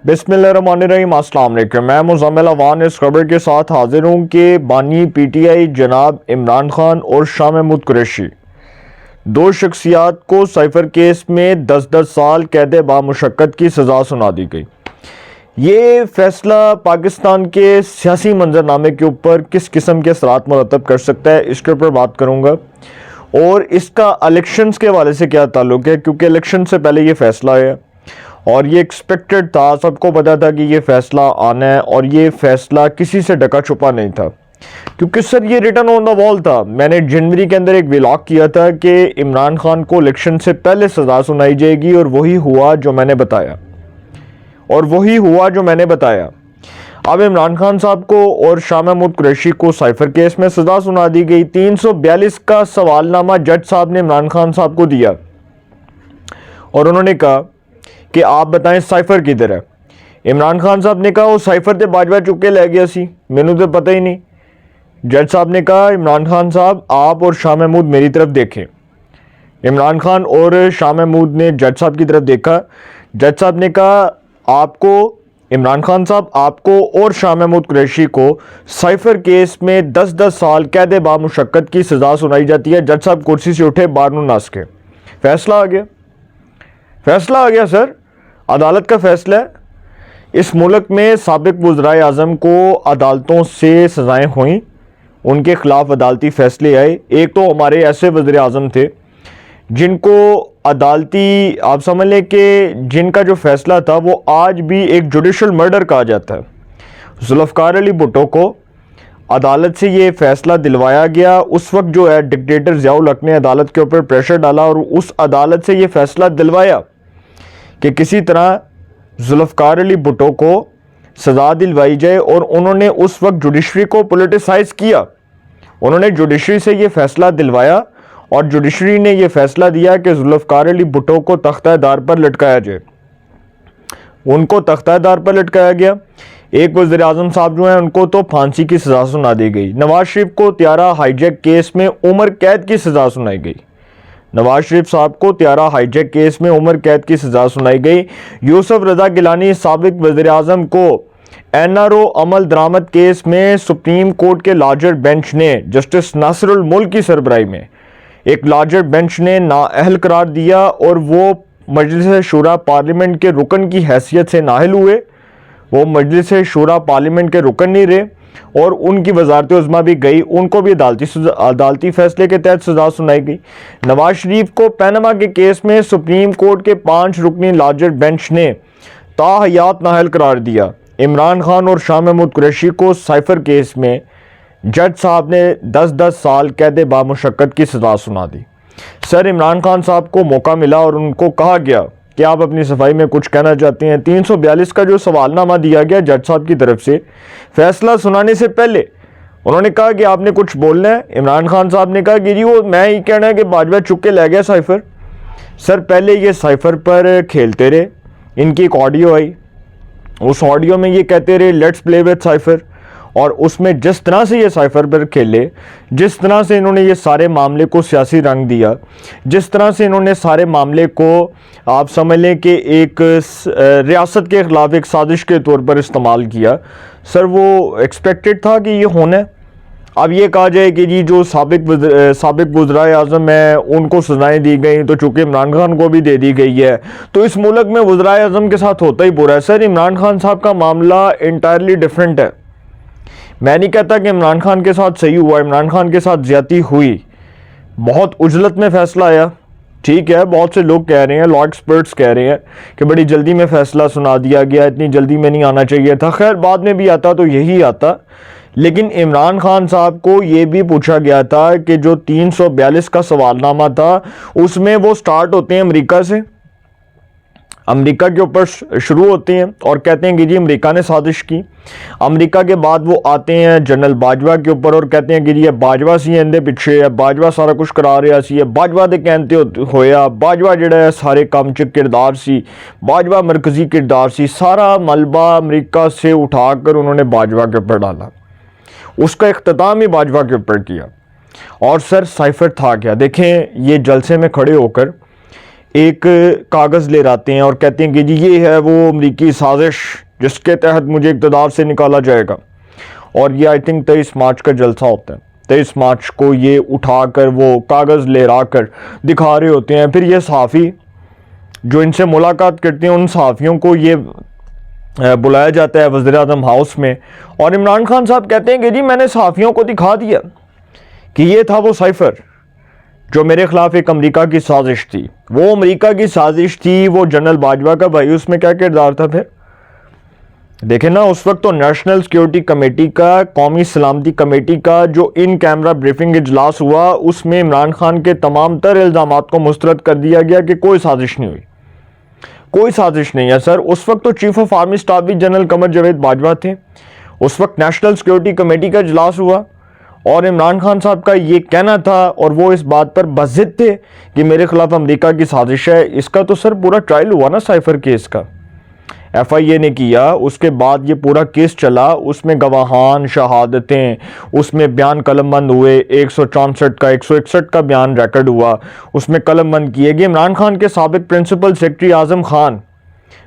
बिस्मिल्लाहिर्रहमानिर्रहीम, अस्सलाम वालेकुम। मैं मुज़म्मिल अवान इस खबर के साथ हाजिर हूँ कि बानी पीटीआई जनाब इमरान खान और शाह महमूद कुरैशी दो शख्सियात को साइफर केस में 10-10 साल कैद बामुशक्कत की सज़ा सुना दी गई। ये फैसला पाकिस्तान के सियासी मंजरनामे के ऊपर किस किस्म के असरात मुरतब कर सकता है, इसके ऊपर बात करूँगा। और इसका इलेक्शंस के हवाले से क्या ताल्लुक़ है, क्योंकि इलेक्शन से पहले ये फ़ैसला है और ये एक्सपेक्टेड था, सबको पता था कि ये फ़ैसला आना है और ये फ़ैसला किसी से ढका छुपा नहीं था, क्योंकि सर ये रिटर्न ऑन द वॉल था। मैंने जनवरी के अंदर एक व्लॉग किया था कि इमरान खान को इलेक्शन से पहले सज़ा सुनाई जाएगी और वही हुआ जो मैंने बताया। अब इमरान खान साहब को और शाह महमूद कुरैशी को साइफर केस में सज़ा सुना दी गई। 342 का सवालनामा जज साहब ने इमरान खान साहब को दिया और उन्होंने कहा कि आप बताएं साइफर किधर है। इमरान खान साहब ने कहा वो साइफर ते बाजवा चुके ले गया सी, मैनू तो पता ही नहीं। जज साहब ने कहा इमरान खान साहब आप और शाह महमूद मेरी तरफ देखें। इमरान खान और शाह महमूद ने जज साहब की तरफ देखा। जज साहब ने कहा आपको, इमरान खान साहब आपको और शाह महमूद कुरैशी को साइफर केस में 10-10 साल कैद बामुशक्कत की सज़ा सुनाई जाती है। जज साहब कुर्सी से उठे, बारनू नास के, फैसला आ गया सर, अदालत का फैसला है। इस मुल्क में साबिक वज़राए आज़म को अदालतों से सज़ाएँ हुई, उनके ख़िलाफ़ अदालती फ़ैसले आए। एक तो हमारे ऐसे वज़ीर आज़म थे जिनको अदालती, आप समझ लें कि जिनका जो फ़ैसला था वो आज भी एक जुडिशल मर्डर कहा जाता है। जुल्फ़िकार अली भुट्टो को अदालत से ये फ़ैसला दिलवाया गया। उस वक्त जो है डिक्टेटर ज़ियाउल हक ने अदालत के ऊपर प्रेशर डाला और उस अदालत से ये फ़ैसला दिलवाया कि किसी तरह जुल्फ़िकार अली भुट्टो को सज़ा दिलवाई जाए। और उन्होंने उस वक्त जुडिशरी को पोलिटिसाइज़ किया। उन्होंने जुडिशरी से ये फ़ैसला दिलवाया और जुडिशरी ने यह फैसला दिया कि जुल्फ़िकार अली भुट्टो को तख्तादार पर लटकाया जाए। उनको तख्तादार पर लटकाया गया। एक वज़ीर आज़म साहब जो हैं उनको तो फांसी की सज़ा सुना दी गई। नवाज शरीफ को त्यारा हाईजैक केस में उम्र कैद की सज़ा सुनाई गई। नवाज शरीफ साहब को त्यारा हाईजैक केस में उम्र कैद की सज़ा सुनाई गई। यूसुफ रज़ा गिलानी साबिक वज़ीर आज़म को NRO अमल दरामद केस में सुप्रीम कोर्ट के लार्जर बेंच ने जस्टिस नासिरुल मुल्क की सरबराही में एक लार्जर बेंच ने नाअहल करार दिया और वो मजलिस शूरा पार्लियामेंट के रुकन की हैसियत से नाअहल हुए। वो मजलिस शूरा पार्लियामेंट के रुकन नहीं रहे और उनकी वज़ारत उज़्मा भी गई, उनको भी अदालती फ़ैसले के तहत सज़ा सुनाई गई। नवाज शरीफ को पैनामा के केस में सुप्रीम कोर्ट के 5 रुकनी लार्जर बेंच ने ताहयात नाअहल करार दिया। इमरान खान और शाह महमूद कुरैशी को साइफर केस में जज साहब ने 10-10 साल कैद बामुशक्कत की सज़ा सुना दी। सर इमरान खान साहब को मौका मिला और उनको कहा गया कि आप अपनी सफाई में कुछ कहना चाहते हैं। 342 का जो सवालनामा दिया गया जज साहब की तरफ से फैसला सुनाने से पहले उन्होंने कहा कि आपने कुछ बोलना है। इमरान खान साहब ने कहा कि जी वो मैं ही कहना है कि बाजवा चुप के ले गया साइफर। सर पहले ये साइफर पर खेलते रहे, इनकी एक ऑडियो आई, उस ऑडियो में ये कहते रहे लेट्स प्ले विद साइफर, और उसमें जिस तरह से ये साइफर पर खेले, जिस तरह से इन्होंने ये सारे मामले को सियासी रंग दिया, जिस तरह से इन्होंने सारे मामले को आप समझ लें कि एक रियासत के ख़िलाफ़ एक साजिश के तौर पर इस्तेमाल किया, सर वो एक्सपेक्टेड था कि ये होना है। अब ये कहा जाए कि जी जो साबिक वज़राए आज़म है उनको सज़ाएँ दी गई तो चूँकि इमरान खान को भी दे दी गई है तो इस मुल्क में वज़राए आज़म के साथ होता ही बुरा है। सर इमरान खान साहब का मामला इंटायरली डिफरेंट है। मैं नहीं कहता कि इमरान खान के साथ सही हुआ, इमरान खान के साथ ज़्यादती हुई, बहुत उजलत में फ़ैसला आया, ठीक है। बहुत से लोग कह रहे हैं, लॉ एक्सपर्ट्स कह रहे हैं कि बड़ी जल्दी में फ़ैसला सुना दिया गया, इतनी जल्दी में नहीं आना चाहिए था। खैर बाद में भी आता तो यही आता, लेकिन इमरान खान साहब को ये भी पूछा गया था कि जो 342 का सवालनामा था उसमें वो स्टार्ट होते हैं अमेरिका से, अमेरिका के ऊपर शुरू होते हैं और कहते हैं कि जी अमेरिका ने साजिश की। अमेरिका के बाद वो आते हैं जनरल बाजवा के ऊपर और कहते हैं कि जी ये बाजवा सी इंदे पिछे है, बाजवा सारा कुछ करा रहा सी है, बाजवा दे कहते होया, बाजवा जिहड़ा है सारे काम च किरदार सी, बाजवा मरकजी किरदार सी। सारा मलबा अमेरिका से उठाकर उन्होंने बाजवा के ऊपर डाला, उसका इख्तिताम ही बाजवा के ऊपर किया। और सर साइफर था क्या, देखें ये जलसे में खड़े होकर एक कागज़ ले आते हैं और कहते हैं कि जी ये है वो अमरीकी साजिश जिसके तहत मुझे इक़्तिदार से निकाला जाएगा। और ये आई थिंक 23 मार्च का जलसा होता है। 23 मार्च को ये उठाकर वो कागज़ ले कर दिखा रहे होते हैं। फिर ये सहाफ़ी जो इनसे मुलाकात करते हैं, उन सहाफ़ियों को ये बुलाया जाता है वज़ीर-ए-आज़म हाउस में, और इमरान खान साहब कहते हैं कि जी मैंने सहाफ़ियों को दिखा दिया कि ये था वो साइफ़र जो मेरे ख़िलाफ़ एक अमेरिका की साजिश थी। वो अमेरिका की साजिश थी, वो जनरल बाजवा का भाई, उसमें क्या किरदार था फिर देखें ना। उस वक्त तो नेशनल सिक्योरिटी कमेटी का, कौमी सलामती कमेटी का जो इन कैमरा ब्रीफिंग इजलास हुआ, उसमें इमरान खान के तमाम तर इल्ज़ामात को मुस्तरद कर दिया गया कि कोई साजिश नहीं हुई, कोई साजिश नहीं है सर। उस वक्त तो चीफ ऑफ आर्मी स्टाफ भी जनरल कमर जावेद बाजवा थे। उस वक्त नेशनल सिक्योरिटी कमेटी का इजलास हुआ और इमरान खान साहब का ये कहना था, और वो इस बात पर बज़िद थे कि मेरे खिलाफ अमेरिका की साजिश है। इसका तो सर पूरा ट्रायल हुआ ना साइफर केस का, FIA ने किया, उसके बाद ये पूरा केस चला, उसमें गवाहान, शहादतें, उसमें बयान कलमबंद हुए, 164 का 161 का बयान रिकॉर्ड हुआ, उसमें कलमबंद किए गए। इमरान खान के साबिक प्रिंसिपल सेक्रेटरी आज़म खान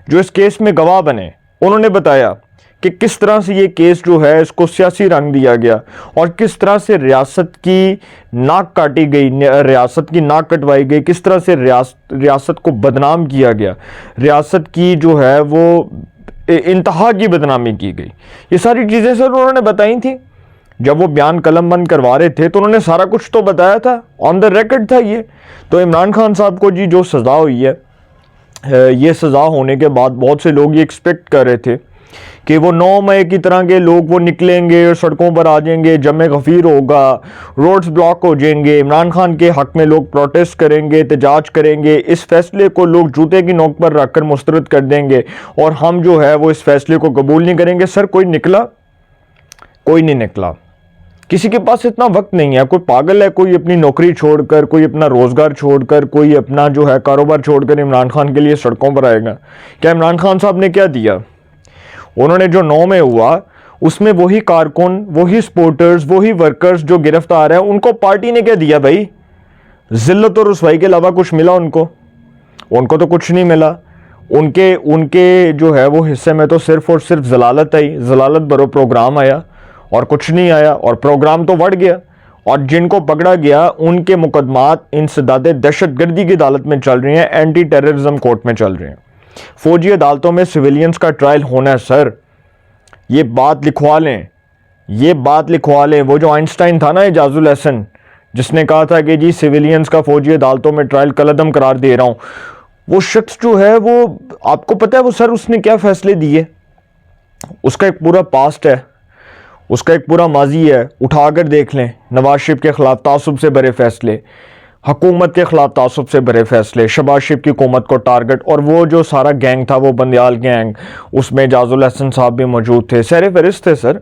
जो इस केस में गवाह बने, उन्होंने बताया कि किस तरह से ये केस जो है इसको सियासी रंग दिया गया और किस तरह से रियासत की नाक काटी गई, रियासत की नाक कटवाई गई, किस तरह से रियासत को बदनाम किया गया, रियासत की जो है वो इंतहा की बदनामी की गई। ये सारी चीज़ें सर उन्होंने बताई थी। जब वो बयान कलमबंद करवा रहे थे तो उन्होंने सारा कुछ तो बताया था, ऑन द रिकॉर्ड था ये। तो इमरान खान साहब को जी जो सज़ा हुई है, ये सज़ा होने के बाद बहुत से लोग ये एक्सपेक्ट कर रहे थे कि वो 9 मई की तरह के लोग वो निकलेंगे और सड़कों पर आ जाएंगे, जमे गफीर होगा, रोड्स ब्लॉक हो जाएंगे, इमरान खान के हक में लोग प्रोटेस्ट करेंगे, एहतजाज करेंगे, इस फैसले को लोग जूते की नोक पर रखकर मुस्तरद कर देंगे और हम जो है वो इस फैसले को कबूल नहीं करेंगे। सर कोई निकला? कोई नहीं निकला। किसी के पास इतना वक्त नहीं है। कोई पागल है, कोई अपनी नौकरी छोड़कर, कोई अपना रोज़गार छोड़कर, कोई अपना जो है कारोबार छोड़कर इमरान खान के लिए सड़कों पर आएगा? क्या इमरान खान साहब ने क्या दिया? उन्होंने जो 9 में हुआ उसमें वही कारकुन, वही सपोर्टर्स, वही वर्कर्स जो गिरफ्तार है, उनको पार्टी ने क्या दिया भाई? जिल्लत और रुसवाई के अलावा कुछ मिला उनको? उनको तो कुछ नहीं मिला। उनके जो है वो हिस्से में तो सिर्फ और सिर्फ जलालत आई, जलालत भरो प्रोग्राम आया और कुछ नहीं आया, और प्रोग्राम तो बढ़ गया। और जिनको पकड़ा गया उनके मुकदमात इंसदादे दहशतगर्दी की अदालत में चल रहे हैं, एंटी टेररिज्म कोर्ट में चल रहे हैं। फौजी अदालतों में सिविलियंस का ट्रायल होना है सर, ये बात लिखवा लें, ये बात लिखवा लें। वो जो आइंस्टाइन था ना, एजाजुल हसन, जिसने कहा था कि जी सिविलियंस का फौजी अदालतों में ट्रायल कलअदम करार दे रहा हूं, वो शख्स जो है वो आपको पता है वो सर उसने क्या फैसले दिए? उसका एक पूरा पास्ट है, उसका एक पूरा माजी है, उठाकर देख लें। नवाज शरीफ के खिलाफ तासुब से बड़े फैसले, हुकूमत के खिलाफ तासुब से बड़े फैसले, शहबाज शरीफ की हुकूमत को टारगेट, और वो जो सारा गैंग था वो बंदियाल गैंग, उसमें एजाजुल हसन साहब भी मौजूद थे, सर फहरिस्त थे सर।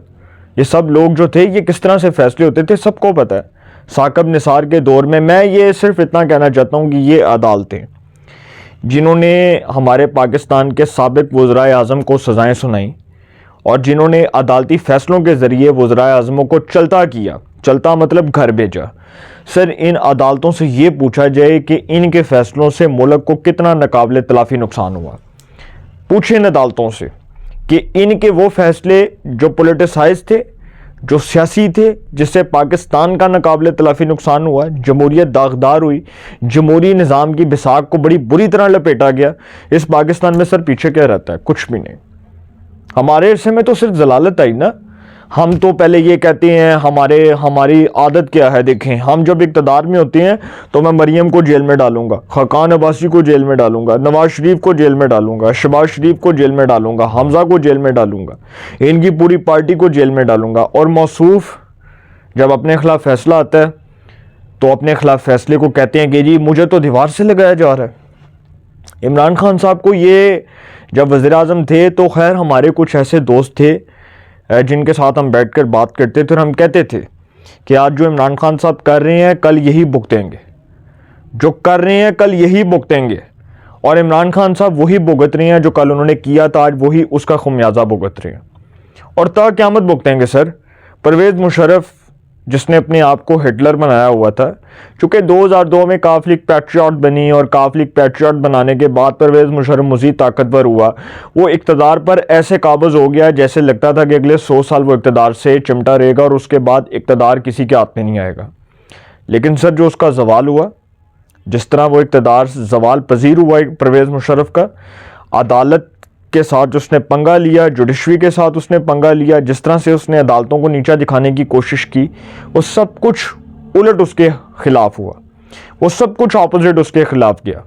ये सब लोग जो थे, ये किस तरह से फैसले होते थे सबको पता है। साकब निसार के दौर में, मैं ये सिर्फ इतना कहना चाहता हूँ कि ये अदालतें जिन्होंने हमारे पाकिस्तान के साबिक वज़राए आज़म को सज़ाएँ सुनाई और जिन्होंने अदालती फ़ैसलों के ज़रिए वज़राए आज़मों को चलता किया, चलता मतलब घर भेजा, सर इन अदालतों से ये पूछा जाए कि इनके फ़ैसलों से मुल्क को कितना नाकाबिले तलाफ़ी नुकसान हुआ। पूछें इन अदालतों से कि इनके वो फ़ैसले जो पोलिटिसाइज थे, जो सियासी थे, जिससे पाकिस्तान का नाकाबिले तलाफ़ी नुकसान हुआ, जमहूरियत दागदार हुई, जमहूरी निज़ाम की बिसाक को बड़ी बुरी तरह लपेटा गया। इस पाकिस्तान में सर पीछे क्या रहता है? कुछ भी नहीं। हमारे हिस्से में तो सिर्फ जलालत आई ना। हम तो पहले ये कहते हैं, हमारी आदत क्या है, देखें हम जब इक़्तिदार में होते हैं तो मैं मरियम को जेल में डालूंगा, खाकान अब्बासी को जेल में डालूंगा, नवाज शरीफ को जेल में डालूंगा, शहबाज शरीफ को जेल में डालूंगा, हमजा को जेल में डालूंगा, इनकी पूरी पार्टी को जेल में डालूंगा। और मौसूफ जब अपने खिलाफ फैसला आता है तो अपने खिलाफ फैसले को कहते हैं कि जी मुझे तो दीवार से लगाया जा रहा है। इमरान खान साहब को ये जब वज़ीर आज़म थे तो खैर हमारे कुछ ऐसे दोस्त थे जिनके साथ हम बैठकर बात करते थे और हम कहते थे कि आज जो इमरान खान साहब कर रहे हैं कल यही भुगतेंगे, जो कर रहे हैं कल यही भुगतेंगे। और इमरान खान साहब वही भुगत रहे हैं जो कल उन्होंने किया था, आज वही उसका खुमियाजा भुगत रहे हैं और ता क़यामत भुगतेंगे सर। परवेज़ मुशर्रफ जिसने अपने आप को हिटलर बनाया हुआ था, चूँकि 2002 में काफ लीग पैट्रियट बनी और काफ लीग पैट्रियट बनाने के बाद परवेज़ मुशर्रफ मज़ीद ताकतवर हुआ, वो इक़्तिदार पर ऐसे काबज़ हो गया जैसे लगता था कि अगले 100 साल वो इक़्तिदार से चिमटा रहेगा और उसके बाद इक़्तिदार किसी के हाथ में नहीं आएगा। लेकिन सर जो उसका जवाल हुआ, जिस तरह वो इक़्तिदार जवाल पजीर हुआ परवेज़ मुशर्रफ का, अदालत के साथ उसने पंगा लिया, जुडिशरी के साथ उसने पंगा लिया, जिस तरह से उसने अदालतों को नीचा दिखाने की कोशिश की, वो सब कुछ उलट उसके खिलाफ हुआ, वो सब कुछ ऑपोजिट उसके खिलाफ गया।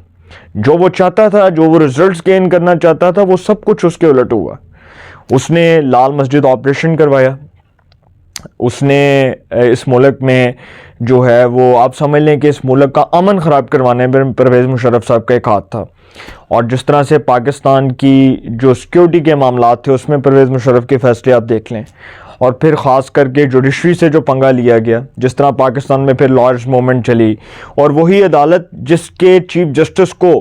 जो वो चाहता था, जो वो रिजल्ट्स गेन करना चाहता था, वो सब कुछ उसके उलट हुआ। उसने लाल मस्जिद ऑपरेशन करवाया, उसने इस मुल्क में जो है वो आप समझ लें कि इस मुल्क का अमन ख़राब करवाने में परवेज़ मुशर्रफ साहब का एक हाथ था। और जिस तरह से पाकिस्तान की जो सिक्योरिटी के मामलात थे उसमें परवेज़ मुशर्रफ के फ़ैसले आप देख लें, और फिर ख़ास करके जुडिशरी से जो पंगा लिया गया, जिस तरह पाकिस्तान में फिर लॉयर्स मूवमेंट चली, और वही अदालत जिसके चीफ जस्टिस को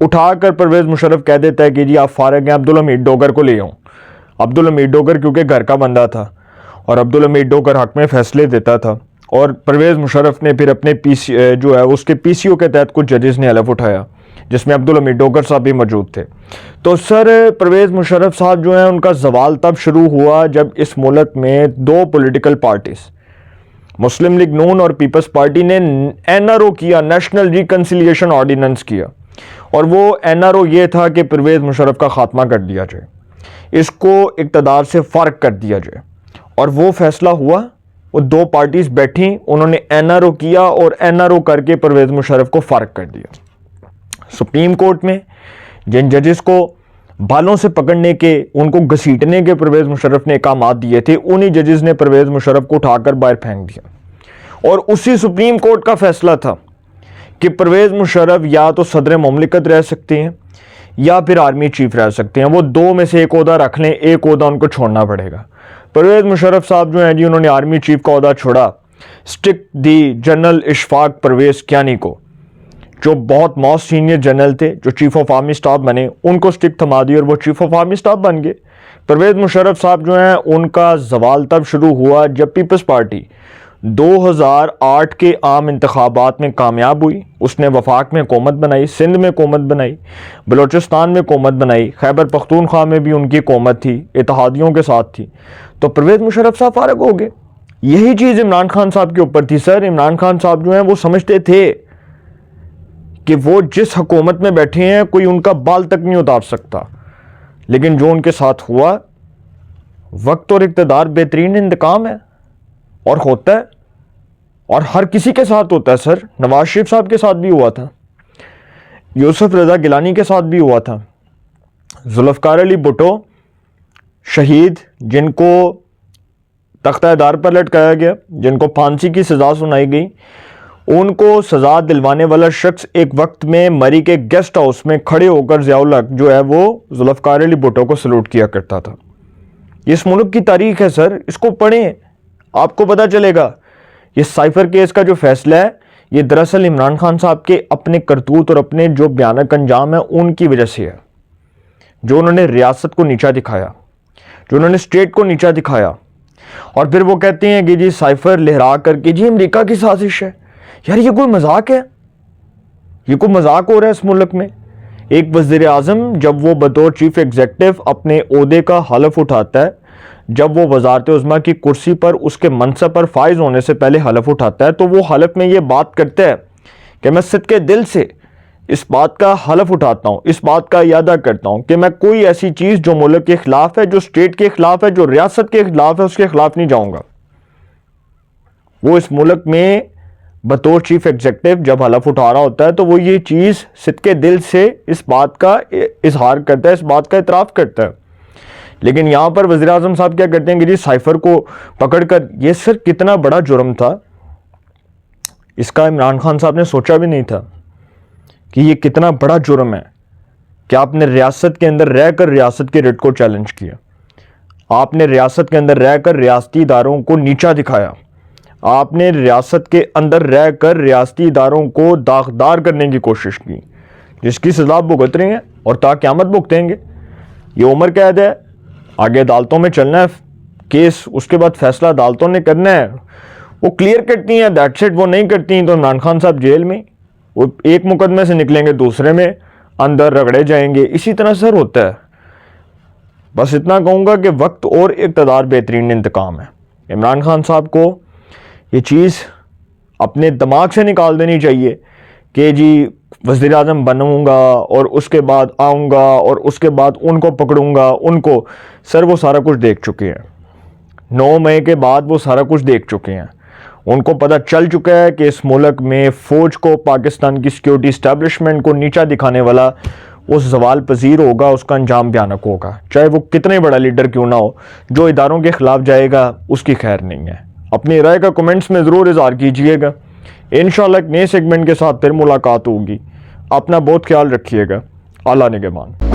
उठाकर परवेज़ मुशर्रफ कह देता है कि जी आप फारग हैं, अब्दुल हमीद डोगर को ले आऊँ। अब्दुल हमीद डोगर क्योंकि घर का बंदा था और अब्दुल हमीद डोगर हक में फ़ैसले देता था, और परवेज़ मुशर्रफ ने फिर अपने जो है उसके PCO के तहत कुछ जजेस ने हलफ उठाया, जिसमें अब्दुल हमीद डोगर साहब भी मौजूद थे। तो सर परवेज़ मुशर्रफ साहब जो हैं उनका जवाल तब शुरू हुआ जब इस मुल्क में दो पॉलिटिकल पार्टीज़, मुस्लिम लीग नून और पीपल्स पार्टी ने NRO किया, नेशनल रिकन्सिलिएशन ऑर्डिनेंस किया, और वो NRO ये था कि परवेज़ मुशर्रफ का खात्मा कर दिया जाए, इसको इक़्तिदार से फ़र्क कर दिया जाए। और वो फैसला हुआ, वो दो पार्टीज़ बैठी, उन्होंने NRO किया और NRO करके परवेज़ मुशर्रफ को फ़र्क कर दिया। सुप्रीम कोर्ट में जिन जजेस को बालों से पकड़ने के, उनको घसीटने के परवेज़ मुशर्रफ ने अहकामात दिए थे, उन्हीं जजेस ने परवेज़ मुशर्रफ को उठाकर बाहर फेंक दिया। और उसी सुप्रीम कोर्ट का फैसला था कि परवेज़ मुशर्रफ या तो सदर मुमलिकत रह सकते हैं या फिर आर्मी चीफ रह सकते हैं, वो दो में से एक ओहदा रख लें, एक ओहदा उनको छोड़ना पड़ेगा। परवेज़ मुशर्रफ साहब जो हैं जी, उन्होंने आर्मी चीफ का ओहदा छोड़ा, स्टिक दी जनरल इशफाक परवेज़ कियानी को, जो बहुत मोस्ट सीनियर जनरल थे, जो चीफ ऑफ आर्मी स्टाफ बने, उनको स्टिक थमा दी और वो चीफ ऑफ आर्मी स्टाफ बन गए। परवेज़ मुशर्रफ साहब जो हैं उनका जवाल तब शुरू हुआ जब पीपल्स पार्टी 2008 के आम इंतखाबात में कामयाब हुई। उसने वफाक में हुकूमत बनाई, सिंध में हुकूमत बनाई, बलोचिस्तान में हुकूमत बनाई, खैबर पख्तूनख्वा में भी उनकी हुकूमत थी, इत्तेहादियों के साथ थी। तो परवेज़ मुशर्रफ साहब फारग हो गए। यही चीज़ इमरान खान साहब के ऊपर थी सर। इमरान खान साहब जो हैं वो समझते थे कि वो जिस हुकूमत में बैठे हैं कोई उनका बाल तक नहीं उतार सकता, लेकिन जो उनके साथ हुआ, वक्त और इक़्तिदार बेहतरीन इंतकाम है और होता है, और हर किसी के साथ होता है सर। नवाज शरीफ साहब के साथ भी हुआ था, यूसुफ रज़ा गिलानी के साथ भी हुआ था, जुल्फ़िकार अली भुट्टो शहीद, जिनको तख्ता-ए-दार पर लटकाया गया, जिनको फांसी की सज़ा सुनाई गई, उनको सज़ा दिलवाने वाला शख्स एक वक्त में मरी के गेस्ट हाउस में खड़े होकर ज़ियाउल हक जो है वो जुल्फ़िकार अली भुट्टो को सलूट किया करता था। इस मुल्क की तारीख है सर, इसको पढ़ें, आपको पता चलेगा। ये साइफर केस का जो फैसला है, ये दरअसल इमरान खान साहब के अपने करतूत और अपने जो भयानक अंजाम है उनकी वजह से है। जो उन्होंने रियासत को नीचा दिखाया, जो उन्होंने स्टेट को नीचा दिखाया, और फिर वो कहते हैं कि जी साइफर लहरा करके जी अमेरिका की साजिश है। यार ये कोई मजाक है? ये कोई मजाक हो रहा है इस मुल्क में? एक वज़ीर आज़म जब वो बतौर चीफ एग्जीक्यूटिव अपने ओहदे का हलफ उठाता है, जब वो वज़ारत उज़्मा की कुर्सी पर उसके मनसब पर फाइज होने से पहले हलफ उठाता है, तो वो हलफ में ये बात करता है कि मैं सिद्क़े दिल से इस बात का हलफ उठाता हूँ, इस बात का इरादा करता हूँ कि मैं कोई ऐसी चीज़ जो मुल्क के ख़िलाफ़ है, जो स्टेट के ख़िलाफ़ है, जो रियासत के ख़िलाफ़ है, उसके ख़िलाफ़ नहीं जाऊँगा। वो इस मुल्क में बतौर चीफ एग्जीक्यूटिव जब हलफ उठा रहा होता है तो वो ये चीज़ सिद्क़े दिल से इस बात का इजहार करता है, इस बात का इतराफ़ करता है। लेकिन यहाँ पर वज़ीर आज़म साहब क्या करते हैं कि जी साइफर को पकड़कर, ये सर कितना बड़ा जुर्म था, इसका इमरान खान साहब ने सोचा भी नहीं था कि ये कितना बड़ा जुर्म है कि आपने रियासत के अंदर रहकर रियासत के रिट को चैलेंज किया, आपने रियासत के अंदर रहकर रियासती इदारों को नीचा दिखाया, आपने रियासत के अंदर रहकर रियासती इदारों को दागदार करने की कोशिश की, जिसकी सज़ा भुगत रहे हैं और ता क़यामत भुगतेंगे। ये उम्र कैद है, आगे अदालतों में चलना है केस, उसके बाद फैसला अदालतों ने करना है। वो क्लियर करती हैं, दैट्स इट। वो नहीं करती हैं तो इमरान खान साहब जेल में, वो एक मुकदमे से निकलेंगे दूसरे में अंदर रगड़े जाएंगे। इसी तरह सर होता है। बस इतना कहूँगा कि वक्त और इक़्तिदार बेहतरीन इंतकाम है। इमरान खान साहब को ये चीज़ अपने दिमाग से निकाल देनी चाहिए कि जी वज़ीर आज़म बनूँगा और उसके बाद आऊँगा और उसके बाद उनको पकड़ूँगा उनको। सर वो सारा कुछ देख चुके हैं, 9 मई के बाद वो सारा कुछ देख चुके हैं। उनको पता चल चुका है कि इस मुल्क में फ़ौज को, पाकिस्तान की सिक्योरिटी इस्टेब्लिशमेंट को नीचा दिखाने वाला वो ज़वाल पजीर होगा, उसका अंजाम भयानक होगा। चाहे वो कितने बड़ा लीडर क्यों ना हो, जो इदारों के ख़िलाफ़ जाएगा उसकी खैर नहीं है। अपनी राय का कमेंट्स में ज़रूर इज़हार कीजिएगा। इंशाअल्लाह एक नए सेगमेंट के साथ फिर मुलाकात होगी। अपना बहुत ख्याल रखिएगा। अल्लाह निगहबान।